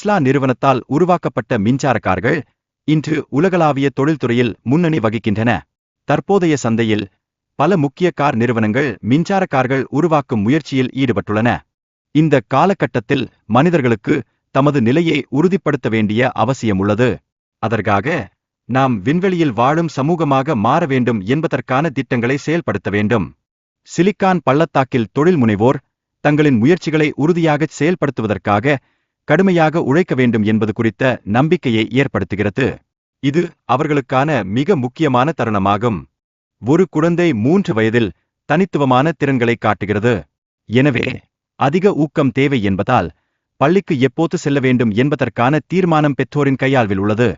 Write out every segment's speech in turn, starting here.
Tesla நிறுவனத்தால் உருவாக்கப்பட்ட மின்சார கார்கள் இன்று உலகளாவிய தொழில்துறையில் முன்னணி வகிக்கின்றன. தற்போதைய சந்தையில் பல முக்கிய கார் நிறுவனங்கள் மின்சார கார்கள் உருவாக்கும் முயற்சியில் ஈடுபட்டுள்ளன. இந்த காலகட்டத்தில் மனிதர்களுக்கு தமது நிலையை உறுதிப்படுத்த வேண்டிய அவசியம் உள்ளது. அதற்காக நாம் விண்வெளியில் வாழும் சமூகமாக மாற வேண்டும் என்பதற்கான திட்டங்களை செயல்படுத்த வேண்டும். சிலிக்கான் பள்ளத்தாக்கில் தொழில் முனைவோர் தங்களின் முயற்சிகளை உறுதியாக செயல்படுத்துவதற்காக கடுமையாக உழைக்க வேண்டும் என்பது குறித்த நம்பிக்கையை ஏற்படுத்துகிறது. இது அவர்களுக்கான மிக முக்கியமான தருணமாகும். ஒரு குழந்தை 3 வயதில் தனித்துவமான திறன்களை காட்டுகிறது. எனவே அதிக ஊக்கம் தேவை என்பதால் பள்ளிக்கு எப்போது செல்ல வேண்டும் என்பதற்கான தீர்மானம் பெற்றோரின் கையாள்வில் உள்ளது.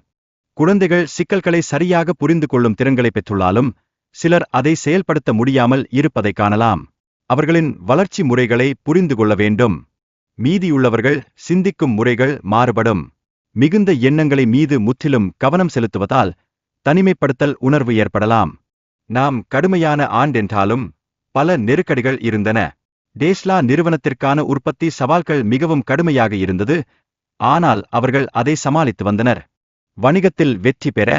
குழந்தைகள் சிக்கல்களை சரியாக புரிந்து கொள்ளும் திறன்களை பெற்றுள்ளாலும் சிலர் அதை செயல்படுத்த முடியாமல் இருப்பதை காணலாம். அவர்களின் வளர்ச்சி முறைகளை புரிந்து கொள்ள வேண்டும். மீதியுள்ளவர்கள் சிந்திக்கும் முறைகள் மாறுபடும். மிகுந்த எண்ணங்களை மீது முற்றிலும் கவனம் செலுத்துவதால் தனிமைப்படுத்தல் உணர்வு ஏற்படலாம். நாம் கடுமையான ஆண்டென்றாலும் பல நெருக்கடிகள் இருந்தன. டெஸ்லா நிறுவனத்திற்கான உற்பத்தி சவால்கள் மிகவும் கடுமையாக இருந்தது. ஆனால் அவர்கள் அதை சமாளித்து வந்தனர். வணிகத்தில் வெற்றி பெற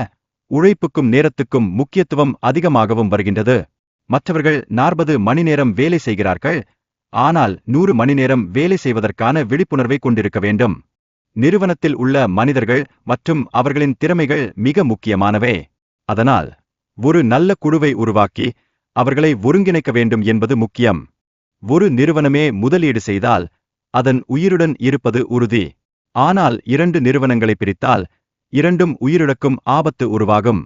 உழைப்புக்கும் நேரத்துக்கும் முக்கியத்துவம் அதிகமாகவும் வருகின்றது. மற்றவர்கள் 40 மணி நேரம் வேலை செய்கிறார்கள். ஆனால் 100 மணி நேரம் வேலை செய்வதற்கான விழிப்புணர்வை கொண்டிருக்க வேண்டும். நிறுவனத்தில் உள்ள மனிதர்கள் மற்றும் அவர்களின் திறமைகள் மிக முக்கியமானவை. அதனால் ஒரு நல்ல குழுவை உருவாக்கி அவர்களை ஒருங்கிணைக்க வேண்டும் என்பது முக்கியம். ஒரு நிறுவனமே முதலீடு செய்தால் அதன் உயிருடன் இருப்பது உறுதி. ஆனால் 2 நிறுவனங்களை பிரித்தால் இரண்டும் உயிரிழக்கும் ஆபத்து உருவாகும்.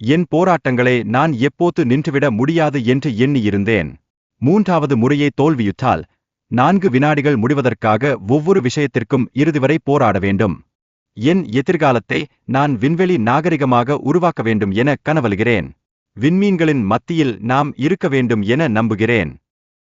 என் போராட்டங்களை நான் எப்போது நின்றுவிட முடியாது என்று எண்ணியிருந்தேன். 3வது முறையே தோல்வியுற்றால் 4 வினாடிகள் முடிவதற்காக ஒவ்வொரு விஷயத்திற்கும் இறுதிவரை போராட வேண்டும். என் எதிர்காலத்தை நான் விண்வெளி நாகரிகமாக உருவாக்க வேண்டும் என கனவழுகிறேன். விண்மீன்களின் மத்தியில் நாம் இருக்க வேண்டும் என நம்புகிறேன்.